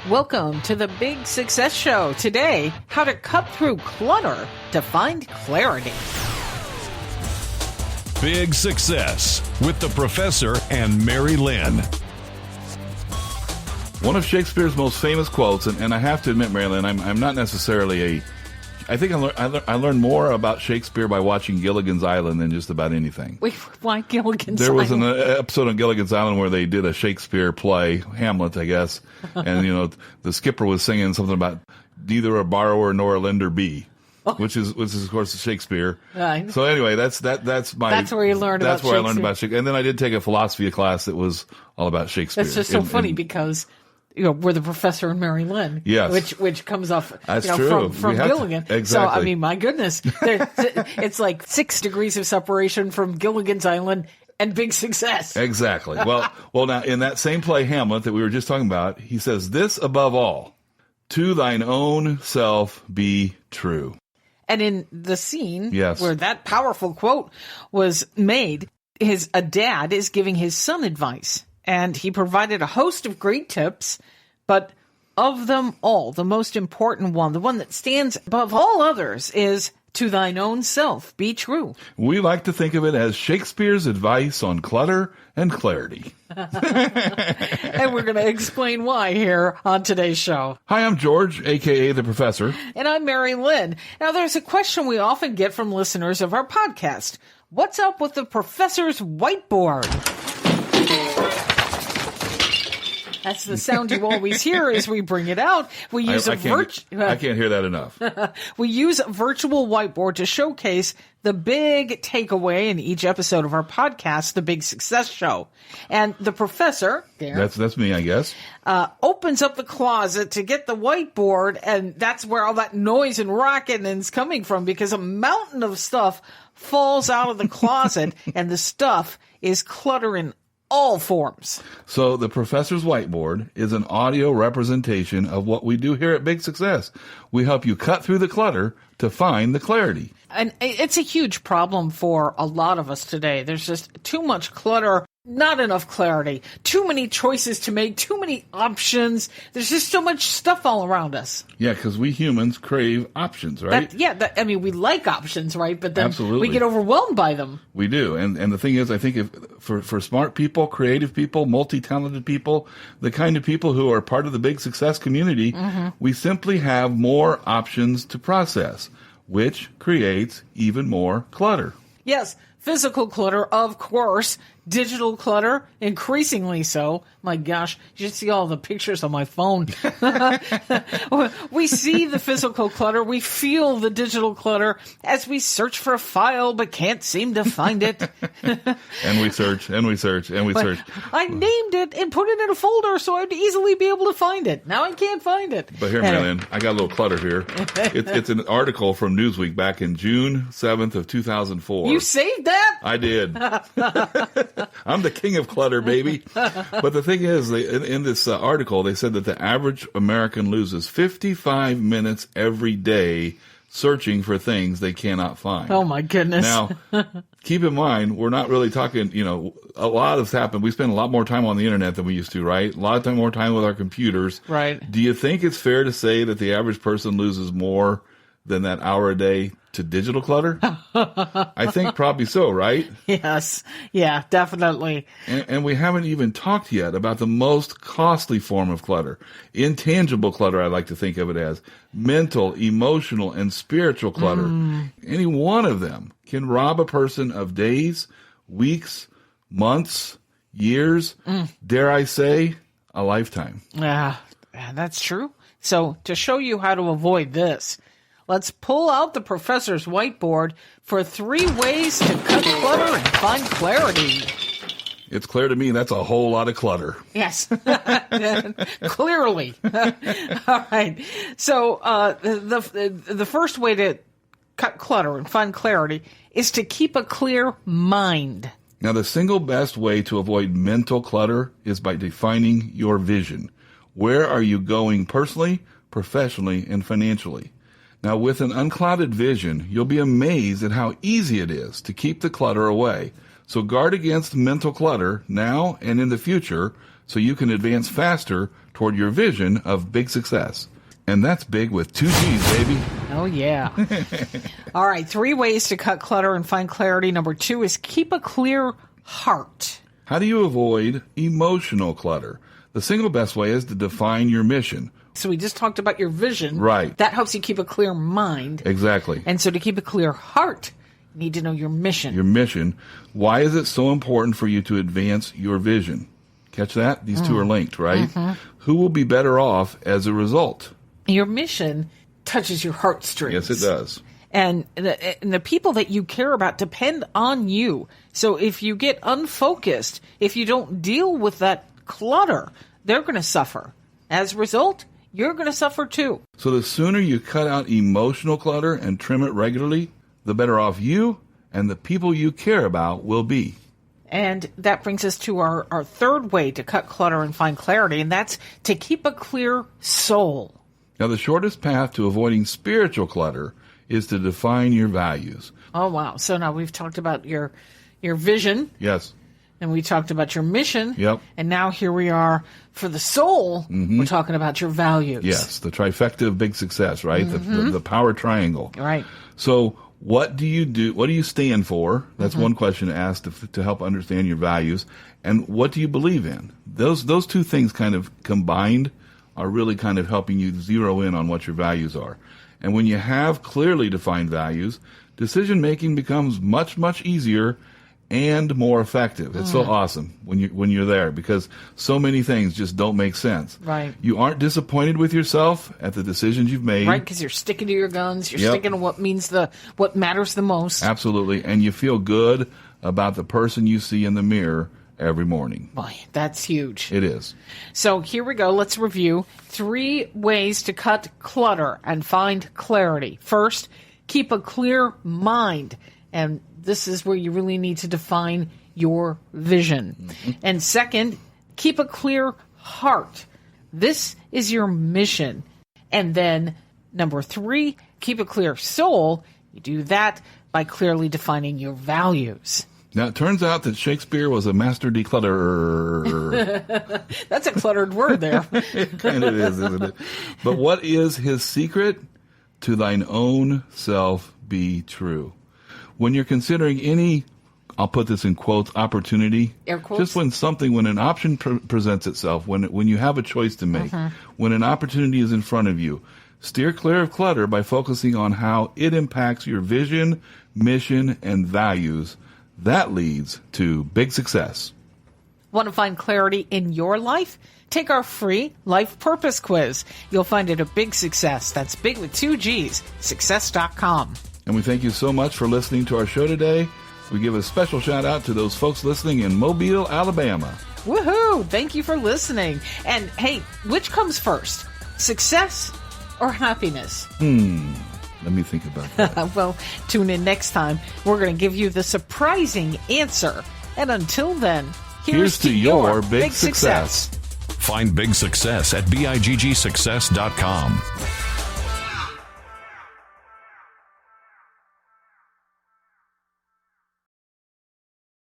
Welcome to the Big Success Show. Today, how to cut through clutter to find clarity. Big Success with the Professor and Mary-Lynn. One of Shakespeare's most famous quotes, and I have to admit, Mary-Lynn, I'm not necessarily I think I learned more about Shakespeare by watching Gilligan's Island than just about anything. Wait, why Gilligan's There was Island? an episode on Gilligan's Island where they did a Shakespeare play, Hamlet, I guess, and the skipper was singing something about neither a borrower nor a lender be. Which is of course Shakespeare. Right. So anyway, that's where you learned about That's where I learned Shakespeare. about Shakespeare. And then I did take a philosophy class that was all about Shakespeare. It's just so funny because we're the Professor and Mary-Lynn. Yes. Which comes off That's true. from We have to- Gilligan. exactly. So I mean, my goodness, it's like 6 degrees of separation from Gilligan's Island and Big Success. Exactly. Well, now in that same play, Hamlet, that we were just talking about, he says, "This above all, to thine own self be true." And in the scene Yes. where that powerful quote was made, a dad is giving his son advice. And he provided a host of great tips, but of them all, the most important one, the one that stands above all others, is to thine own self be true. We like to think of it as Shakespeare's advice on clutter and clarity. And we're going to explain why here on today's show. Hi, I'm George, a.k.a. the Professor. And I'm Mary-Lynn. Now, there's a question we often get from listeners of our podcast. What's up with the Professor's Whiteboard? That's the sound you always hear as we bring it out. We use I can't hear that enough. We use a virtual whiteboard to showcase the big takeaway in each episode of our podcast, The Big Success Show. And the professor, there, That's me, I guess. opens up the closet to get the whiteboard, and that's where all that noise and rocking is coming from, because a mountain of stuff falls out of the closet, and the stuff is clutter in all forms. So the Professor's Whiteboard is an audio representation of what we do here at Big Success. We help you cut through the clutter to find the clarity. And it's a huge problem for a lot of us today. There's just too much clutter, not enough clarity, too many choices to make, too many options. There's just so much stuff all around us. Yeah, because we humans crave options, right? We like options, right? But then Absolutely. we get overwhelmed by them. We do. And the thing is, I think if for smart people, creative people, multi-talented people, the kind of people who are part of the Big Success community, we simply have more options to process, which creates even more clutter. Yes, physical clutter, of course. Digital clutter, increasingly so. My gosh, you should see all the pictures on my phone. We see the physical clutter. We feel the digital clutter as we search for a file but can't seem to find it. And we search, and we search, and we search. I named it and put it in a folder so I'd easily be able to find it. Now I can't find it. But here, Mary-Lynn, I got a little clutter here. It's an article from Newsweek back in June 7th of 2004. You saved that? I did. I'm the king of clutter, baby. But the thing is, in this article, they said that the average American loses 55 minutes every day searching for things they cannot find. Oh, my goodness. Now, keep in mind, we're not really talking, a lot has happened. We spend a lot more time on the internet than we used to, right? A lot of more time with our computers. Right. Do you think it's fair to say that the average person loses more than that hour a day to digital clutter? I think probably so, right? Yes. Yeah, definitely. And we haven't even talked yet about the most costly form of clutter. Intangible clutter, I like to think of it as. Mental, emotional, and spiritual clutter. Any one of them can rob a person of days, weeks, months, years, dare I say, a lifetime. Yeah, that's true. So to show you how to avoid this, let's pull out the professor's whiteboard for 3 ways to cut clutter and find clarity. It's clear to me that's a whole lot of clutter. Yes, clearly. All right. So the first way to cut clutter and find clarity is to keep a clear mind. Now, the single best way to avoid mental clutter is by defining your vision. Where are you going personally, professionally, and financially? Now, with an unclouded vision, you'll be amazed at how easy it is to keep the clutter away. So guard against mental clutter now and in the future so you can advance faster toward your vision of big success. And that's big with 2 G's, baby. Oh, yeah. All right, 3 ways to cut clutter and find clarity. Number 2 is keep a clear heart. How do you avoid emotional clutter? The single best way is to define your mission. So we just talked about your vision. Right. That helps you keep a clear mind. Exactly. And so to keep a clear heart, you need to know your mission. Your mission. Why is it so important for you to advance your vision? Catch that? These two are linked, right? Mm-hmm. Who will be better off as a result? Your mission touches your heartstrings. Yes, it does. And the people that you care about depend on you. So if you get unfocused, if you don't deal with that clutter, they're going to suffer. As a result, you're going to suffer too. So the sooner you cut out emotional clutter and trim it regularly, the better off you and the people you care about will be. And that brings us to our 3rd way to cut clutter and find clarity, and that's to keep a clear soul. Now, the shortest path to avoiding spiritual clutter is to define your values. Oh, wow. So now we've talked about your vision. Yes. And we talked about your mission. Yep. And now here we are for the soul. Mm-hmm. We're talking about your values. Yes, the trifecta of big success, right? Mm-hmm. The power triangle. Right. So what do you do? What do you stand for? That's one question to ask to help understand your values. And what do you believe in? Those 2 things kind of combined are really kind of helping you zero in on what your values are. And when you have clearly defined values, decision-making becomes much, much easier and more effective. It's so awesome when you're there because so many things just don't make sense. Right. You aren't disappointed with yourself at the decisions you've made. Right, because you're sticking to your guns. You're sticking to what matters the most. Absolutely. And you feel good about the person you see in the mirror every morning. Boy, that's huge. It is. So here we go. Let's review 3 ways to cut clutter and find clarity. First, keep a clear mind. And this is where you really need to define your vision. Mm-hmm. And second, keep a clear heart. This is your mission. And then number 3, keep a clear soul. You do that by clearly defining your values. Now, it turns out that Shakespeare was a master declutterer. That's a cluttered word there. It kind of is, isn't it? But what is his secret? To thine own self be true. When you're considering any, I'll put this in quotes, opportunity. Air quotes. Just when an option presents itself, when you have a choice to make, when an opportunity is in front of you, steer clear of clutter by focusing on how it impacts your vision, mission, and values. That leads to big success. Want to find clarity in your life? Take our free life purpose quiz. You'll find it a big success. That's big with 2 G's, success.com. And we thank you so much for listening to our show today. We give a special shout out to those folks listening in Mobile, Alabama. Woohoo! Thank you for listening. And hey, which comes first? Success or happiness? Let me think about that. Well, tune in next time. We're going to give you the surprising answer. And until then, here's to your big success. Find big success at biggsuccess.com.